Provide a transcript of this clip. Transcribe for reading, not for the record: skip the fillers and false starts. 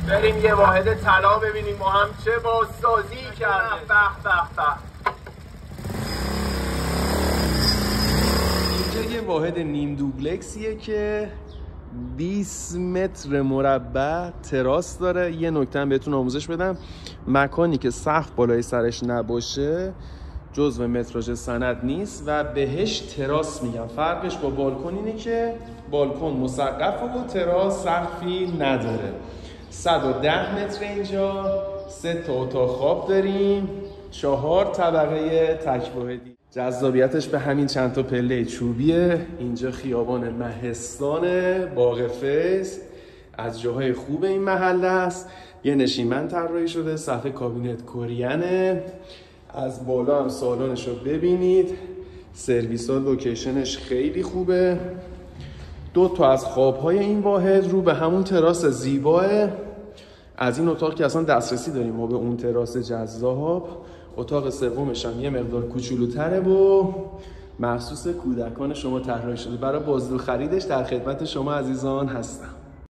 بریم یه واحد طلا ببینیم ما هم چه بازسازی کرده. به. اینجا یه واحد نیم دوبلکسیه که 20 متر مربع تراس داره. یه نکته هم بهتون آموزش بدم، مکانی که سقف بالای سرش نباشه جزو متراژ سند نیست و بهش تراس میگن. فرقش با بالکن اینه که بالکن مسقفه و تراس سقفی نداره. 110 متر اینجا، 3 تا اتاق خواب داریم، 4 طبقه تک واحدی. جذابیتش به همین چند تا پله چوبیه. اینجا خیابان مهستان باغ فیض از جاهای خوب این محله است. یه نشیمن طراحی شده، صفحه کابینت کورینه. از بالا هم سالنش رو ببینید، سرویس ها لوکیشنش خیلی خوبه. 2 تا از خوابهای این واحد رو به همون تراس زیباه. از این اتاق که اصلا دسترسی داریم ما به اون تراس جذاب. اتاق سومش هم یه مقدار کوچولوتره و مخصوص کودکان شما طراحی شده. برای بازدید و خریدش در خدمت شما عزیزان هستم.